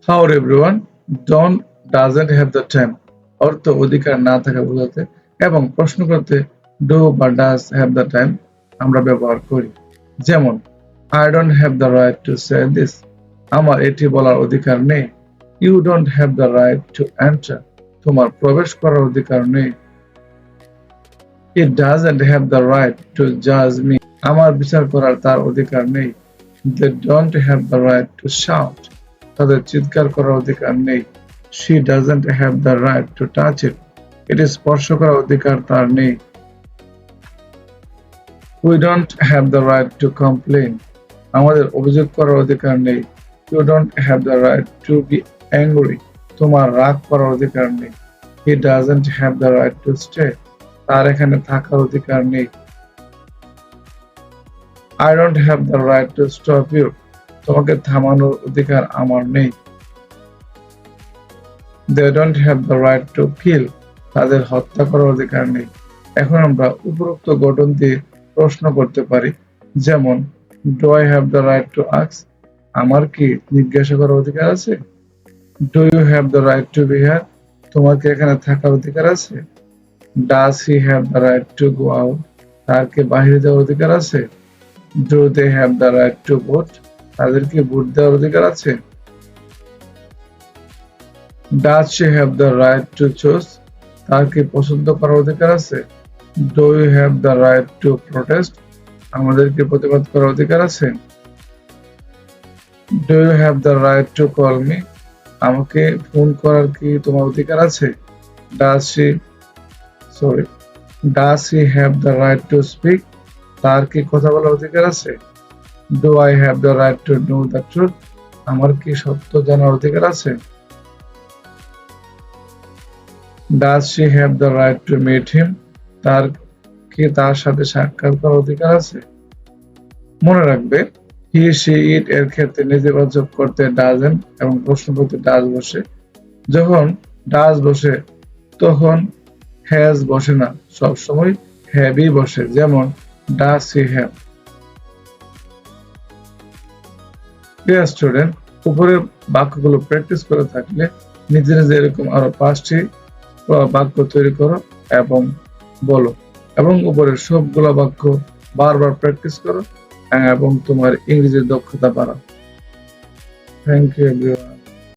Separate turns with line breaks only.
However, everyone don't doesn't have the time অর্থ অধিকার না থাকা বোঝাতে এবং প্রশ্ন করতে do বা does have the time আমরা ব্যবহার করি। যেমন I don't have the right to say this আমার এটি বলার অধিকার নেই। You don't have the right to enter তোমার প্রবেশ করার অধিকার নেই। It doesn't have the right to judge me আমার বিচার করার তার অধিকার নেই। They don't have the right to shout তাদের চিৎকার করার অধিকার নেই। She doesn't have the right to touch it এটি স্পর্শ করার অধিকার তার নেই। We don't have the right to complain আমাদের অভিযোগ করার অধিকার নেই। You don't have the right to be angry তোমার রাগ করার অধিকার নেই। He doesn't have the right to stay তার এখানে থাকার অধিকার নেই। I don't have the right to stop you তোমাকে থামানোর অধিকার আমার নেই। They don't have the right to kill তাদের হত্যা করার অধিকার নেই। এখন আমরা উপরোক্ত গঠন দিয়ে প্রশ্ন করতে পারি, যেমন Do I have the right to ask আমার কি জিজ্ঞাসা করার অধিকার আছে? Do you have the right to be here তোমার কি এখানে থাকার অধিকার আছে? Does he have the right to go out তার কি বাইরে যাওয়ার অধিকার আছে? Do they have the right to vote তাদের কি ভোট দেওয়ার অধিকার আছে? Does she have the right to choose তার কি পছন্দ করার অধিকার আছে? Do you have the right to protest আমাদের কি প্রতিবাদ করার অধিকার আছে? Do you have the right to call me আমাকে ফোন করার কি তোমার অধিকার আছে? Does he have the right to speak তার কি কথা বলার অধিকার আছে? Do I have the right to know the truth আমার কি সত্য জানার অধিকার আছে? Does she have the right to meet him তার কি তার সাথে সাক্ষাৎ করার অধিকার আছে? মনে রাখবে he she it এর ক্ষেত্রে নেতিবাচক করতে doesn't এবং প্রশ্ন করতে does বসে। যখন does বসে তখন has বসে না, সবসময় have ই বসে। যেমন does he have। Dear student, উপরের বাক্যগুলো প্র্যাকটিস করে থাকলে নিজে নিজে এরকম আরো 5টি বাক্য তৈরি করো এবং বলো, এবং উপরের সবগুলো বাক্য বারবার প্র্যাকটিস করো এবং তোমার ইংরেজির দক্ষতা বাড়াও। Thank you everyone.